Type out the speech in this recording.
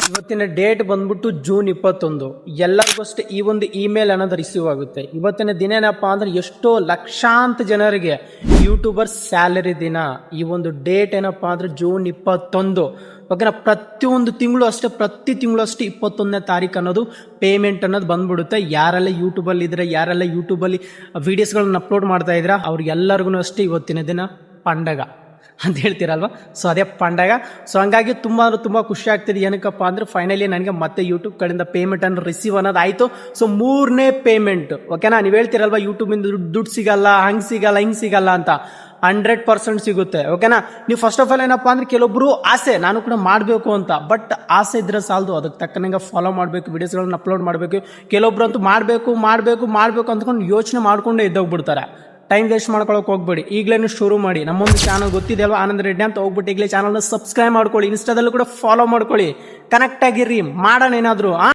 ಇವತ್ತಿನ ಡೇಟ್ ಬಂದ್ಬಿಟ್ಟು ಜೂನ್ 21. ಎಲ್ಲರಿಗೂ ಅಷ್ಟೇ ಈ ಒಂದು ಇಮೇಲ್ ಅನ್ನೋದು ರಿಸೀವ್ ಆಗುತ್ತೆ. ಇವತ್ತಿನ ದಿನ ಏನಪ್ಪ ಅಂದ್ರೆ ಎಷ್ಟೋ ಲಕ್ಷಾಂತರ ಜನರಿಗೆ ಯೂಟ್ಯೂಬರ್ ಸ್ಯಾಲರಿ ದಿನ. ಈ ಒಂದು ಡೇಟ್ ಏನಪ್ಪ ಅಂದ್ರೆ ಜೂನ್ 21. ಓಕೆನಾ, ಪ್ರತಿಯೊಂದು ತಿಂಗಳು ಅಷ್ಟೇ, ಪ್ರತಿ ತಿಂಗಳು ಅಷ್ಟೇ 21ನೇ ತಾರೀಕು ಅನ್ನೋದು ಪೇಮೆಂಟ್ ಅನ್ನೋದು ಬಂದ್ಬಿಡುತ್ತೆ. ಯಾರೆಲ್ಲ ಯೂಟ್ಯೂಬಲ್ಲಿ ಇದ್ರೆ, ಯಾರೆಲ್ಲ ಯೂಟ್ಯೂಬಲ್ಲಿ ವಿಡಿಯೋಸ್ಗಳನ್ನ ಅಪ್ಲೋಡ್ ಮಾಡ್ತಾ ಇದ್ರ ಅವ್ರಿಗೆಲ್ಲರಿಗೂ ಅಷ್ಟೇ ಇವತ್ತಿನ ದಿನ ಪಂಡಗ ಅಂತ ಹೇಳ್ತೀರಲ್ವ. ಸೊ ಅದೇ ಪಂಡಗ. ಸೊ ಹಂಗಾಗಿ ತುಂಬ ಖುಷಿ ಆಗ್ತಿದೆ. ಏನಕ್ಕಪ್ಪ ಅಂದ್ರೆ ಫೈನಲಿ ನನಗೆ ಮತ್ತೆ ಯೂಟ್ಯೂಬ್ ಕಡೆಯಿಂದ ಪೇಮೆಂಟ್ ಅನ್ನು ರಿಸೀವ್ ಅನ್ನೋದು ಆಯಿತು. ಸೊ 3ನೇ ಪೇಮೆಂಟ್. ಓಕೆನಾ, ನೀವು ಹೇಳ್ತೀರಲ್ವ ಯೂಟ್ಯೂಬಿಂದ ದುಡ್ಡು ಸಿಗಲ್ಲ, ಹಂಗೆ ಸಿಗಲ್ಲ, ಹಿಂಗೆ ಸಿಗಲ್ಲ ಅಂತ. 100% ಸಿಗುತ್ತೆ. ಓಕೆನಾ, ನೀವು ಫಸ್ಟ್ ಆಫ್ ಆಲ್ ಏನಪ್ಪ ಅಂದ್ರೆ ಕೆಲವೊಬ್ರು ಆಸೆ ನಾನು ಕೂಡ ಮಾಡಬೇಕು ಅಂತ, ಬಟ್ ಆಸೆ ಇದ್ರೆ ಸಾಲದು, ಅದಕ್ಕೆ ತಕ್ಕನಂಗೆ ಫಾಲೋ ಮಾಡಬೇಕು, ವಿಡಿಯೋಸ್ಗಳನ್ನ ಅಪ್ಲೋಡ್ ಮಾಡಬೇಕು. ಕೆಲವೊಬ್ರು ಅಂತೂ ಮಾಡಬೇಕು ಅಂದ್ಕೊಂಡು ಯೋಚನೆ ಮಾಡ್ಕೊಂಡೇ ಇದ್ದೋಗ್ಬಿಡ್ತಾರೆ. ಟೈಮ್ ವೇಸ್ಟ್ ಮಾಡ್ಕೊಳಕ್ಕೆ ಹೋಗ್ಬೇಡಿ, ಈಗಲೇ ಶುರು ಮಾಡಿ. ನಮ್ಮೊಂದು ಚಾನಲ್ ಗೊತ್ತಿದೆ ಅಲ್ವಾ, ಆನಂದ್ ರೆಡ್ಡಿ ಅಂತ, ಹೋಗ್ಬಿಟ್ಟು ಈಗಲೇ ಚಾನಲ್ನ ಸಬ್ಸ್ಕ್ರೈಬ್ ಮಾಡ್ಕೊಳ್ಳಿ, ಇನ್ಸ್ಟಾದಲ್ಲೂ ಕೂಡ ಫಾಲೋ ಮಾಡ್ಕೊಳ್ಳಿ, ಕನೆಕ್ಟ್ ಆಗಿರ್ರಿ, ಮಾಡೋಣ ಏನಾದರೂ.